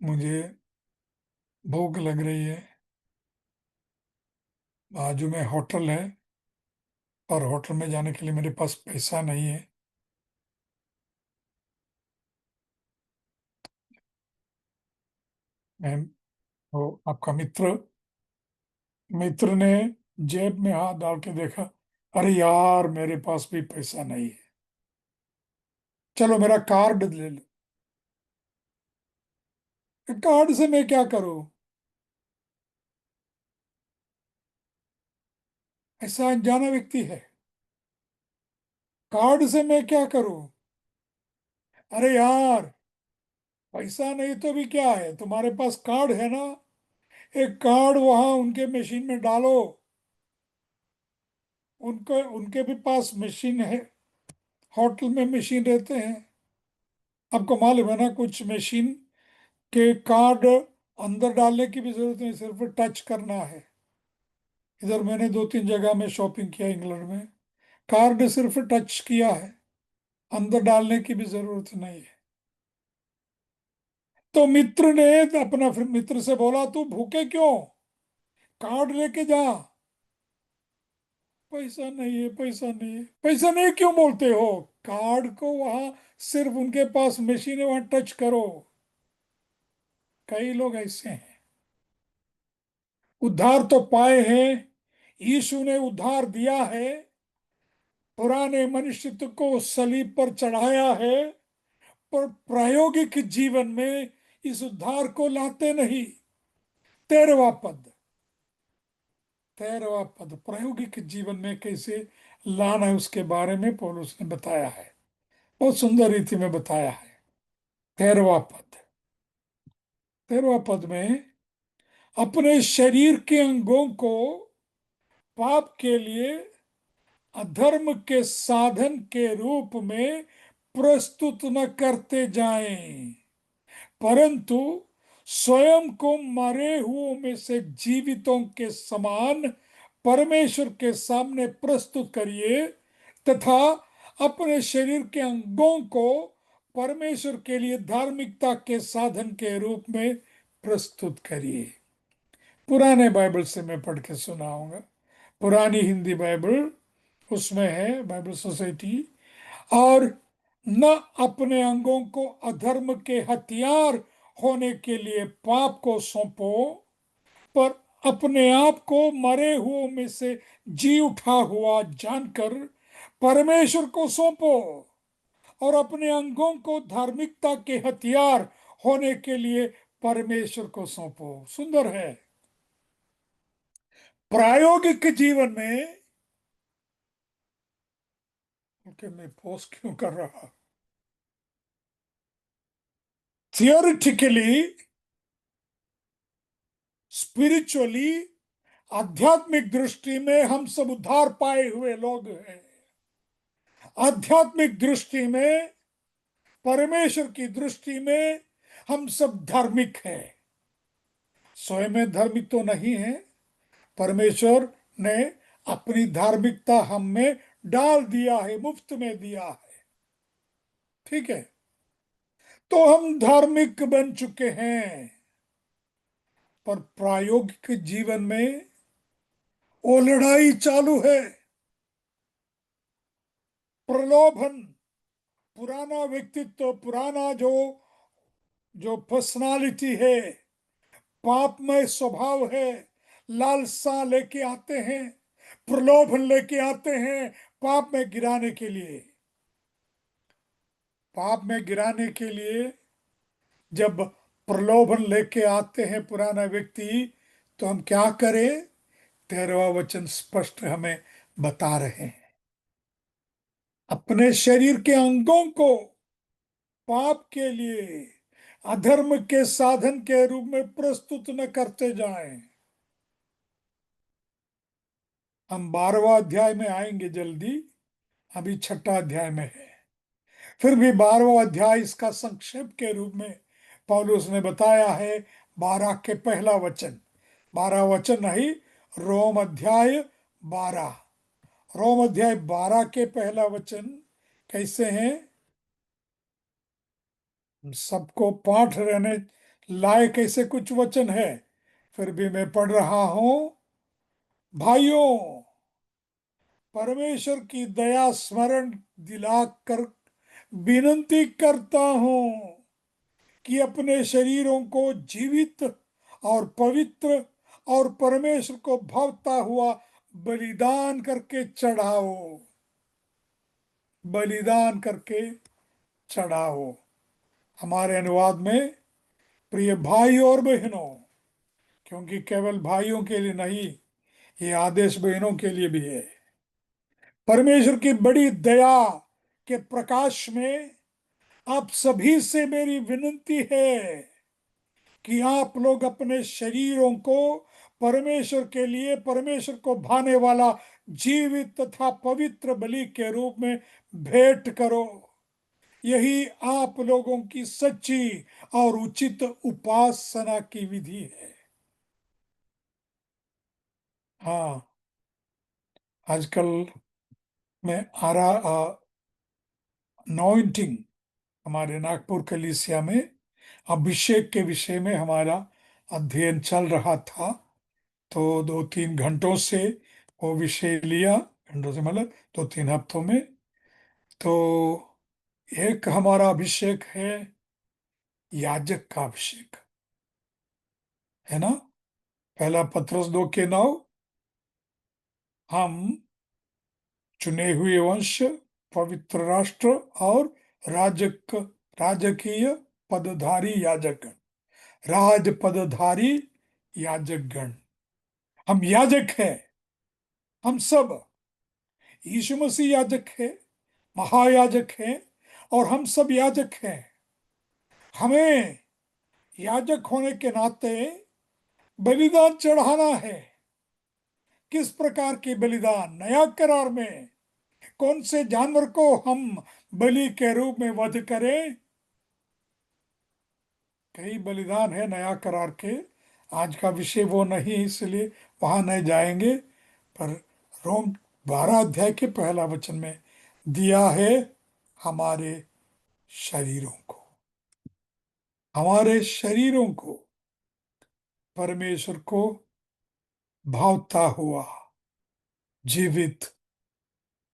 मुझे भूख लग रही है, बाजू में होटल है, और होटल में जाने के लिए मेरे पास पैसा नहीं है। मैं वो आपका मित्र मित्र ने जेब में हाथ डाल के देखा, अरे यार मेरे पास भी पैसा नहीं है, चलो मेरा कार्ड ले लो। कार्ड से मैं क्या करूं? ऐसा अनजाना व्यक्ति है, कार्ड से मैं क्या करूं? अरे यार, पैसा नहीं तो भी क्या है, तुम्हारे पास कार्ड है ना, एक कार्ड वहां उनके मशीन में डालो। उनके भी पास मशीन है, होटल में मशीन रहते हैं। आपको मालूम है ना, कुछ मशीन के कार्ड अंदर डालने की भी जरूरत नहीं, सिर्फ टच करना है। इधर मैंने 2-3 जगह में शॉपिंग किया इंग्लैंड में, कार्ड सिर्फ टच किया है, अंदर डालने की भी जरूरत नहीं है। तो मित्र ने अपना मित्र से बोला, तू भूखे क्यों, कार्ड लेके जा। पैसा नहीं है, पैसा नहीं है, पैसा नहीं क्यों बोलते हो, कार्ड को वहां सिर्फ उनके पास मशीन है, वहां टच करो। कई लोग ऐसे हैं। उद्धार तो पाए हैं, यीशु ने उद्धार दिया है, पुराने मनुष्यत्व को सलीब पर चढ़ाया है, पर प्रायोगिक जीवन में इस उद्धार को लाते नहीं। 13वां पद, 13वां पद प्रायोगिक जीवन में कैसे लाना है उसके बारे में पौलुस ने बताया है, बहुत सुंदर रीति में बताया है। 13वां पद, 13वां पद में अपने शरीर के अंगों को पाप के लिए अधर्म के साधन के रूप में प्रस्तुत न करते जाएं, परंतु स्वयं को मरे हुओं में से जीवितों के समान परमेश्वर के सामने प्रस्तुत करिए, तथा अपने शरीर के अंगों को परमेश्वर के लिए धार्मिकता के साधन के रूप में प्रस्तुत करिए। पुराने बाइबल से मैं पढ़ के सुनाऊंगा, पुरानी हिंदी बाइबल, उसमें है बाइबल सोसाइटी। और न अपने अंगों को अधर्म के हथियार होने के लिए पाप को सौंपो, पर अपने आप को मरे हुओं में से जी उठा हुआ जानकर परमेश्वर को सौंपो, और अपने अंगों को धार्मिकता के हथियार होने के लिए परमेश्वर को सौंपो। सुंदर है। प्रायोगिक जीवन में, कि मैं पोस्ट क्यों कर रहा, थियोरिटिकली, स्पिरिचुअली, आध्यात्मिक दृष्टि में हम सब उद्धार पाए हुए लोग हैं। आध्यात्मिक दृष्टि में, परमेश्वर की दृष्टि में हम सब धार्मिक हैं। स्वयं में धार्मिक तो नहीं है, परमेश्वर ने अपनी धार्मिकता हम में डाल दिया है, मुफ्त में दिया है। ठीक है, तो हम धार्मिक बन चुके हैं, पर प्रायोगिक जीवन में वो लड़ाई चालू है। प्रलोभन, पुराना व्यक्तित्व, पुराना जो जो पर्सनालिटी है, पापमय स्वभाव है, लालसा लेके आते हैं, प्रलोभन लेके आते हैं पाप में गिराने के लिए। पाप में गिराने के लिए जब प्रलोभन लेके आते हैं पुराना व्यक्ति, तो हम क्या करें? 13वां वचन स्पष्ट हमें बता रहे हैं, अपने शरीर के अंगों को पाप के लिए अधर्म के साधन के रूप में प्रस्तुत न करते जाएं। हम 12वां अध्याय में आएंगे जल्दी, अभी 6ठा अध्याय में है। फिर भी 12वां अध्याय इसका संक्षेप के रूप में पौलुस ने बताया है। 12 के पहला वचन, 12 वचन नहीं, रोम अध्याय 12, रोम अध्याय 12 के पहला वचन कैसे हैं? सबको पाठ रहने लायक ऐसे कुछ वचन है, फिर भी मैं पढ़ रहा हूं। भाइयों, परमेश्वर की दया स्मरण दिलाकर विनती करता हूं कि अपने शरीरों को जीवित और पवित्र और परमेश्वर को भावता हुआ बलिदान करके चढ़ाओ, बलिदान करके चढ़ाओ। हमारे अनुवाद में प्रिय भाई और बहनों, क्योंकि केवल भाइयों के लिए नहीं, ये आदेश बहनों के लिए भी है। परमेश्वर की बड़ी दया के प्रकाश में आप सभी से मेरी विनती है कि आप लोग अपने शरीरों को परमेश्वर के लिए, परमेश्वर को भाने वाला जीवित तथा पवित्र बलि के रूप में भेंट करो। यही आप लोगों की सच्ची और उचित उपासना की विधि है। हाँ, आजकल मैं आरा अनॉइंटिंग हमारे नागपुर कलीसिया में अभिषेक के विषय में हमारा अध्ययन चल रहा था। तो 2-3 घंटों से वो विषय लिया, घंटों से मतलब 2-3 हफ्तों में। तो एक हमारा अभिषेक है याजक का अभिषेक, है ना। पहला पत्रस 2:9, हम चुने हुए वंश, पवित्र राष्ट्र और राजकीय पदधारी याजकगण, राज पदधारी याजकगण। हम याजक हैं, हम सब। यीशु मसीह याजक है, महायाजक है, और हम सब याजक हैं। हमें याजक होने के नाते बलिदान चढ़ाना है। किस प्रकार की बलिदान? नया करार में कौन से जानवर को हम बलि के रूप में वध करें? कई बलिदान है नया करार के। आज का विषय वो नहीं, इसलिए वहां नहीं जाएंगे। पर रोम 12 अध्याय के पहला वचन में दिया है हमारे शरीरों को, हमारे शरीरों को परमेश्वर को भावता हुआ जीवित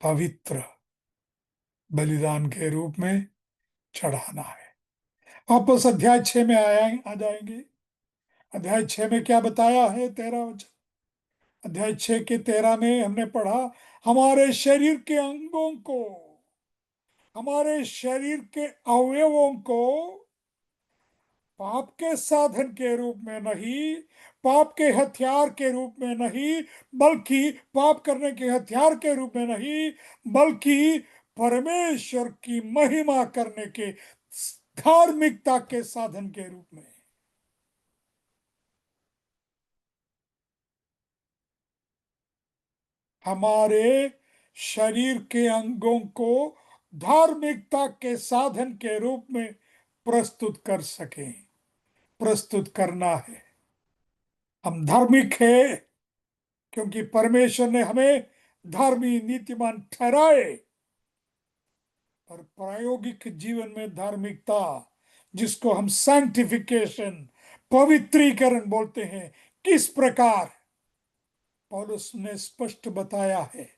पवित्र बलिदान के रूप में चढ़ाना है। वापस अध्याय 6 में आ जाएंगे। अध्याय 6 में क्या बताया है? 13 वचन। अध्याय 6 के 13 में हमने पढ़ा, हमारे शरीर के अंगों को, हमारे शरीर के अवयवों को पाप के साधन के रूप में नहीं, पाप के हथियार के रूप में नहीं, बल्कि पाप करने के हथियार के रूप में नहीं, बल्कि परमेश्वर की महिमा करने के धार्मिकता के साधन के रूप में। हमारे शरीर के अंगों को धार्मिकता के साधन के रूप में प्रस्तुत कर सकें, प्रस्तुत करना है। हम धार्मिक है क्योंकि परमेश्वर ने हमें धर्मी नीतिमान ठहराए। पर प्रायोगिक जीवन में धार्मिकता, जिसको हम सैंक्टिफिकेशन, पवित्रीकरण बोलते हैं, किस प्रकार पौलुस ने स्पष्ट बताया है।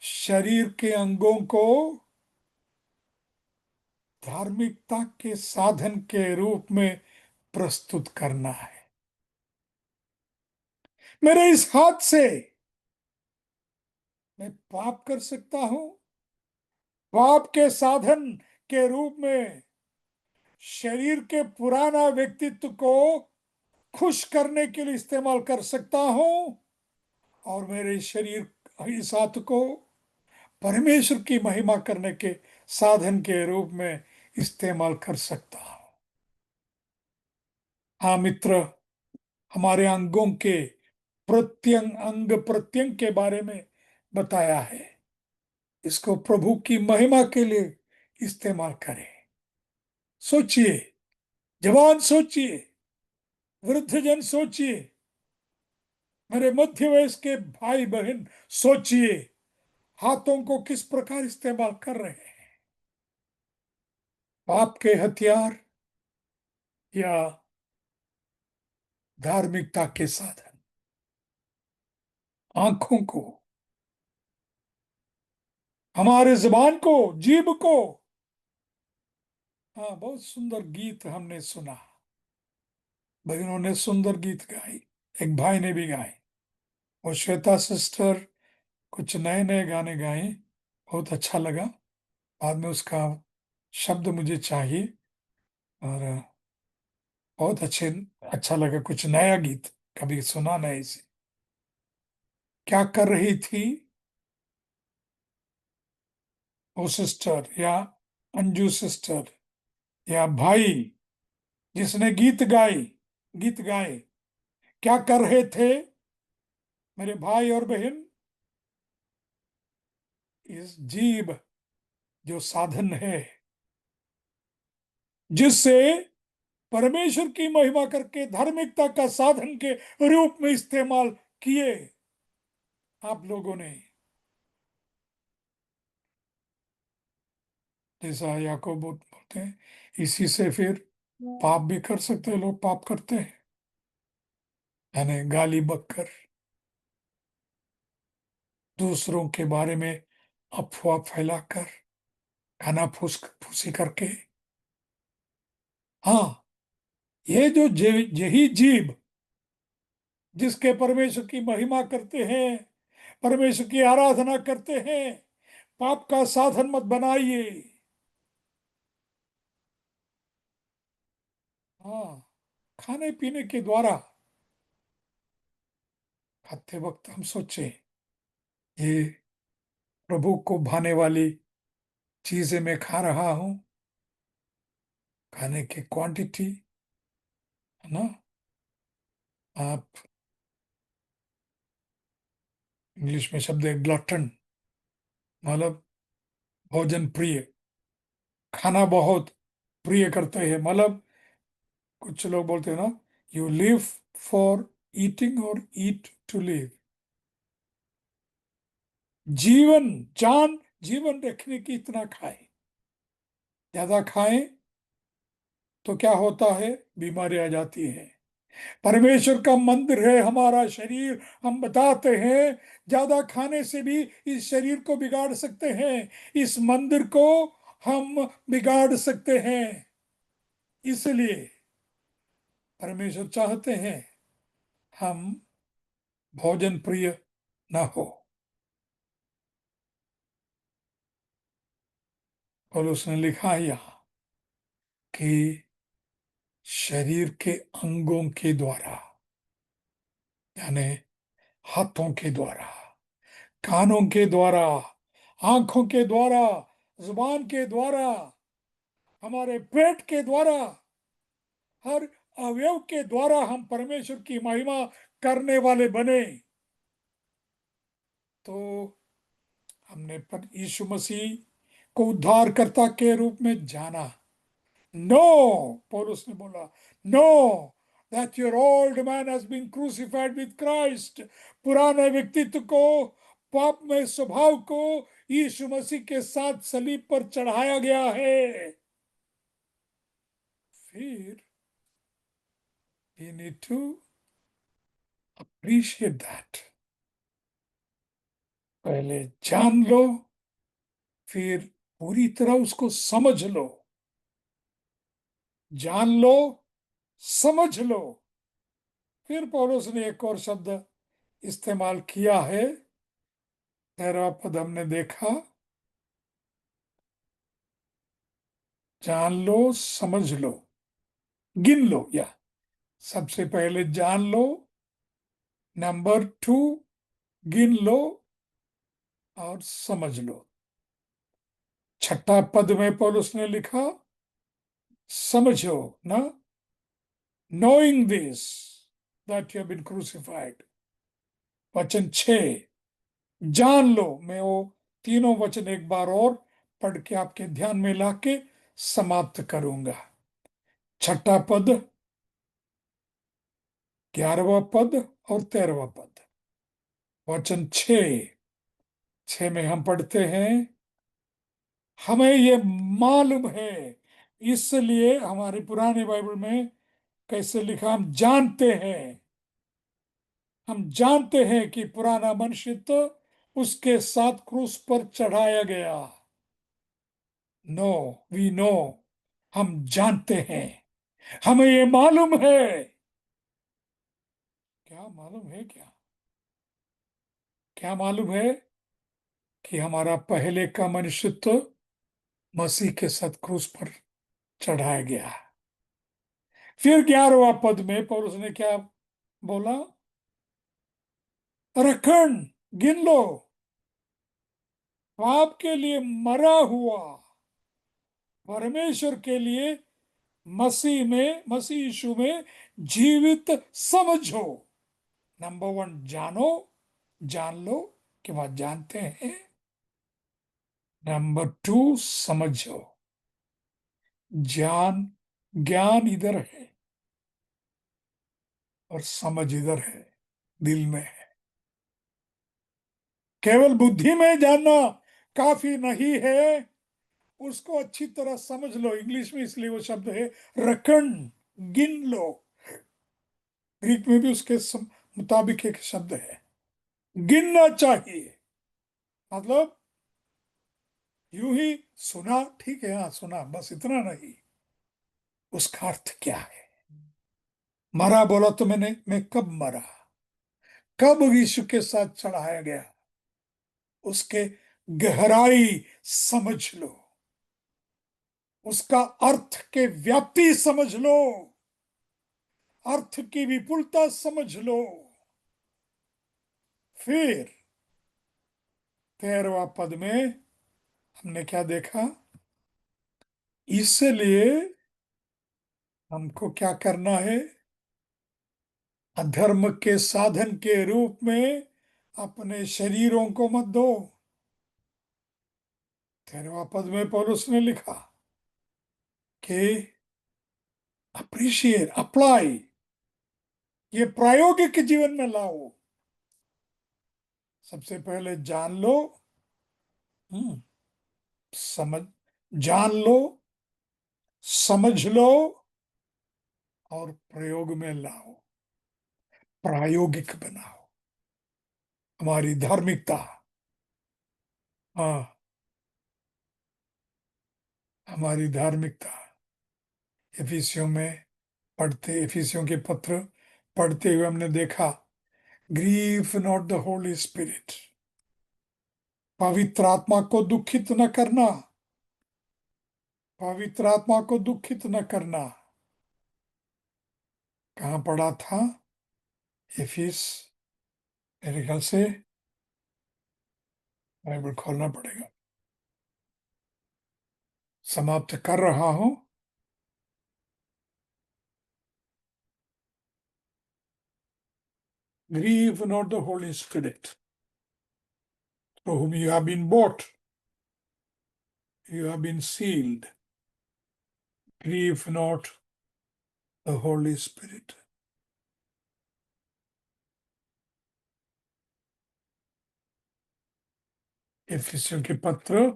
शरीर के अंगों को धार्मिकता के साधन के रूप में प्रस्तुत करना है। मेरे इस हाथ से मैं पाप कर सकता हूं, पाप के साधन के रूप में शरीर के पुराना व्यक्तित्व को खुश करने के लिए इस्तेमाल कर सकता हूं, और मेरे शरीर इस हाथ को परमेश्वर की महिमा करने के साधन के रूप में इस्तेमाल कर सकता हूं। हाँ मित्र, हमारे अंगों के प्रत्यंग, अंग प्रत्यंग के बारे में बताया है। इसको प्रभु की महिमा के लिए इस्तेमाल करें। सोचिए, जवान सोचिए, वृद्धजन सोचिए, मेरे मध्य वयस्क के भाई बहन सोचिए, हाथों को किस प्रकार इस्तेमाल कर रहे हैं? पाप के हथियार या धार्मिकता के साधन? आंखों को, हमारे जुबान को, जीभ को। हाँ, बहुत सुंदर गीत हमने सुना, बहनों ने सुंदर गीत गाई, एक भाई ने भी गाए। और श्वेता सिस्टर कुछ नए नए गाने गाए, बहुत अच्छा लगा। बाद में उसका शब्द मुझे चाहिए। और बहुत अच्छा लगा, कुछ नया गीत कभी सुना नहीं इसे। क्या कर रही थी वो सिस्टर या अंजू सिस्टर या भाई जिसने गीत गाए? क्या कर रहे थे मेरे भाई और बहन? इस जीभ जो साधन है, जिससे परमेश्वर की महिमा करके धार्मिकता का साधन के रूप में इस्तेमाल किए आप लोगों ने। जैसा याकूब बोलते हैं, इसी से फिर पाप भी कर सकते हैं, लोग पाप करते हैं, यानी गाली बककर, दूसरों के बारे में अफवाह फैलाकर, खाना फूस फूसी करके। हाँ, ये जो यही जीव जिसके परमेश्वर की महिमा करते हैं, परमेश्वर की आराधना करते हैं, पाप का साधन मत बनाइए। हाँ, खाने पीने के द्वारा खाते वक्त हम सोचे ये प्रभु को भाने वाली चीजें मैं खा रहा हूं, खाने की क्वांटिटी, है ना। आप इंग्लिश में शब्द है ग्लटन, मतलब भोजन प्रिय, खाना बहुत प्रिय करते हैं, मतलब कुछ लोग बोलते हैं ना, यू लिव फॉर ईटिंग और ईट टू लिव। जीवन जान जीवन रखने की इतना खाए, ज्यादा खाएं तो क्या होता है, बीमारी आ जाती है। परमेश्वर का मंदिर है हमारा शरीर, हम बताते हैं ज्यादा खाने से भी इस शरीर को बिगाड़ सकते हैं, इस मंदिर को हम बिगाड़ सकते हैं। इसलिए परमेश्वर चाहते हैं हम भोजन प्रिय न हो। और उसने लिखा है यहाँ कि शरीर के अंगों के द्वारा, यानी हाथों के द्वारा, कानों के द्वारा, आंखों के द्वारा, जुबान के द्वारा, हमारे पेट के द्वारा, हर अवयव के द्वारा हम परमेश्वर की महिमा करने वाले बने। तो हमने पर यीशु मसीह को उद्धारकर्ता के रूप में जाना। नो, पौलुस ने बोला, no, that your old man has been crucified with Christ. पुराने व्यक्तित्व को, पाप में स्वभाव को यीशु मसीह के साथ सलीब पर चढ़ाया गया है। फिर you need to appreciate that। पहले जान लो, फिर पूरी तरह उसको समझ लो। जान लो, समझ लो। फिर पौलुस ने एक और शब्द इस्तेमाल किया है, 13 पद हमने देखा, जान लो, समझ लो, गिन लो। या सबसे पहले जान लो, नंबर 2 गिन लो और समझ लो। 6 पद में पौलुस ने लिखा, समझो ना, knowing this that you have been crucified। वचन 6 जान लो। मैं वो तीनों वचन एक बार और पढ़ के आपके ध्यान में लाके समाप्त करूंगा। 6 पद, 11वां पद और 13वां पद। वचन 6 में हम पढ़ते हैं, हमें ये मालूम है, इसलिए हमारी पुरानी बाइबल में कैसे लिखा, हम जानते हैं कि पुराना मनुष्य तो उसके साथ क्रूस पर चढ़ाया गया। नो, वी नो, हम जानते हैं, हमें ये मालूम है। क्या मालूम है, क्या क्या मालूम है? कि हमारा पहले का मनुष्यत्व मसीह के साथ क्रूस पर चढ़ाया गया। फिर 11वां पद में पौलुस ने क्या बोला, रखन गिन लो, पाप के लिए मरा हुआ, परमेश्वर के लिए मसीह यीशु में जीवित समझो। नंबर 1 जानो, जान लो कि वह जानते हैं। नंबर 2 समझो, जान ज्ञान इधर है और समझ इधर है, दिल में है। केवल बुद्धि में जानना काफी नहीं है, उसको अच्छी तरह समझ लो। इंग्लिश में इसलिए वो शब्द है रकन, गिन लो। ग्रीक में भी उसके मुताबिक एक शब्द है, गिनना चाहिए। मतलब यूं ही सुना, ठीक है, हाँ सुना, बस इतना नहीं, उसका अर्थ क्या है। मरा बोला तो मैं कब मरा, कब यीशु के साथ चढ़ाया गया, उसके गहराई समझ लो, उसका अर्थ के व्याप्ति समझ लो, अर्थ की विपुलता समझ लो। फिर 13वां पद में हमने क्या देखा, इसलिए हमको क्या करना है, अधर्म के साधन के रूप में अपने शरीरों को मत दो। 13वां पद में पौलुस ने लिखा कि अप्रिशिएट, अप्लाई, ये प्रायोगिक जीवन में लाओ। सबसे पहले जान लो, हम्म, समझ, जान लो, समझ लो और प्रयोग में लाओ, प्रायोगिक बनाओ। हमारी धार्मिकता, हाँ, हमारी धार्मिकता। एफिसियों में एफिसियों के पत्र पढ़ते हुए हमने देखा, grieve not the holy spirit, पवित्र आत्मा को दुखित न करना, पवित्र आत्मा को दुखित न करना। कहाँ पढ़ा था, एफिस, मेरे ख्याल से बाइबल खोलना पड़ेगा, समाप्त कर रहा हूं। Grieve not the holy spirit through whom you have been bought, you have been sealed. Grieve not the Holy Spirit. एफिसियों के पत्र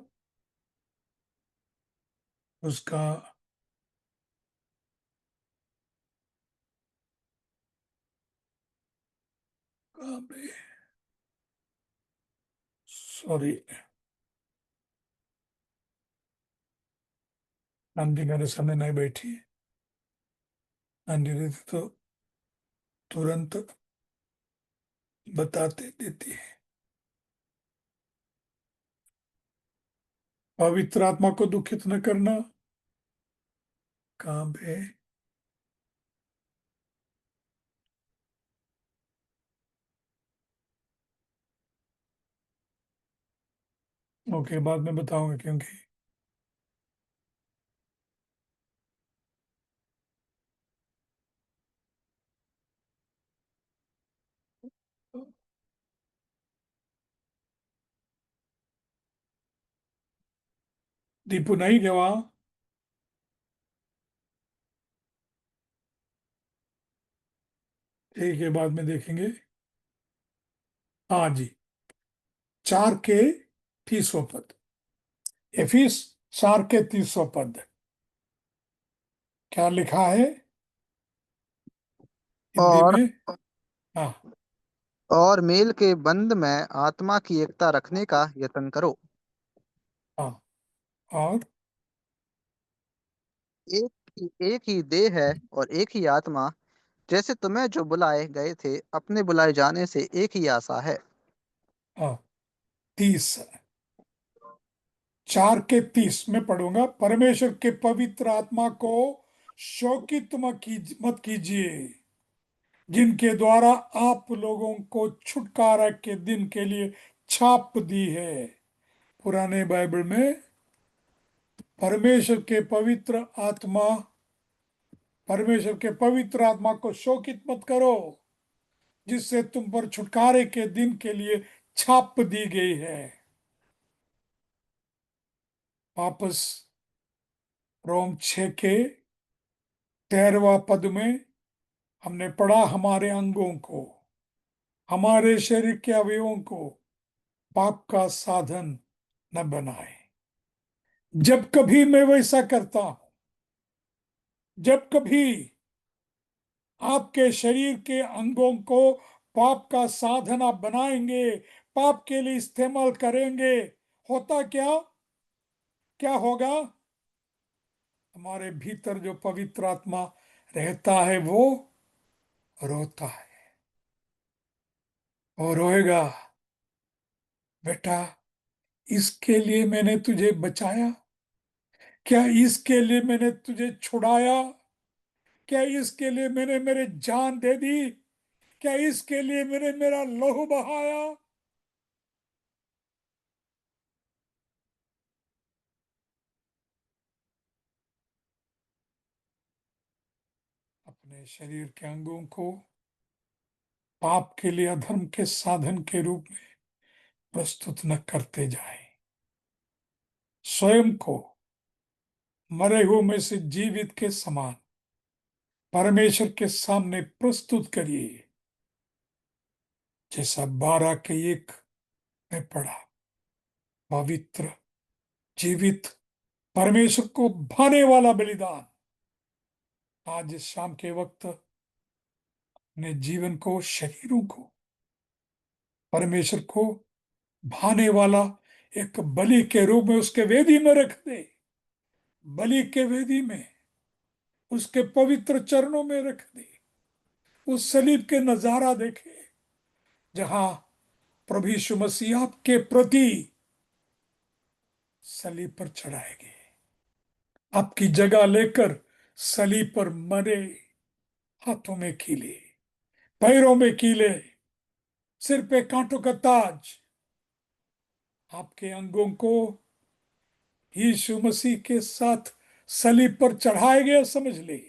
उसका सॉरी, आंटी मेरे सामने नहीं बैठी, आंटी रहती तो तुरंत बताते देती है। पवित्र आत्मा को दुखित न करना, कहाँ पे, ओके बाद में बताऊंगा, क्योंकि दीपू नहीं गया वहां। ठीक है, बाद में देखेंगे। हाँ जी, 4 के 30वां पद, एफिस 4 के 30वां पद, क्या लिखा है हिंदी और में। हाँ, और मेल के बंध में आत्मा की एकता रखने का यत्न करो। हाँ, और एक ही देह है और एक ही आत्मा, जैसे तुम्हें जो बुलाए गए थे अपने बुलाए जाने से एक ही आशा है। हाँ, 30, 4 के 30 में पढ़ूंगा। परमेश्वर के पवित्र आत्मा को शोकित मत कीजिए, जिनके द्वारा आप लोगों को छुटकारा के दिन के लिए छाप दी है। पुराने बाइबल में परमेश्वर के पवित्र आत्मा, परमेश्वर के पवित्र आत्मा को शोकित मत करो, जिससे तुम पर छुटकारे के दिन के लिए छाप दी गई है। वापस रोम 6 के 13वां पद में हमने पढ़ा, हमारे अंगों को, हमारे शरीर के अवयवों को पाप का साधन न बनाए। जब कभी मैं वैसा करता हूं, जब कभी आपके शरीर के अंगों को पाप का साधन आप बनाएंगे, पाप के लिए इस्तेमाल करेंगे, होता क्या, क्या होगा? हमारे भीतर जो पवित्र आत्मा रहता है वो रोता है, और रोएगा, बेटा इसके लिए मैंने तुझे बचाया, क्या इसके लिए मैंने तुझे छुड़ाया, क्या इसके लिए मैंने मेरे जान दे दी, क्या इसके लिए मैंने मेरा लहू बहाया? अपने शरीर के अंगों को पाप के लिए, अधर्म के साधन के रूप में प्रस्तुत न करते जाए। स्वयं को मरे हुए में से जीवित के समान परमेश्वर के सामने प्रस्तुत करिए, जैसा 12 के 1 में पढ़ा। पवित्र, जीवित, परमेश्वर को भाने वाला बलिदान आज इस शाम के वक्त अपने जीवन को, शरीरों को परमेश्वर को भाने वाला एक बलि के रूप में उसके वेदी में रख दे। बलि के वेदी में, उसके पवित्र चरणों में रख दे। उस सलीब के नजारा देखे जहां प्रभु यीशु मसीह आपके प्रति सलीब पर चढ़ाए गए, आपकी जगह लेकर सलीब पर मरे, हाथों में कीले, पैरों में कीले, सिर पे कांटों का ताज, आपके अंगों को यीशु मसीह के साथ सलीब पर चढ़ाए गए समझ ले।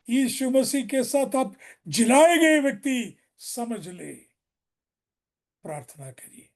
यीशु मसीह के साथ आप जिलाए गए व्यक्ति समझ ले। प्रार्थना करिए।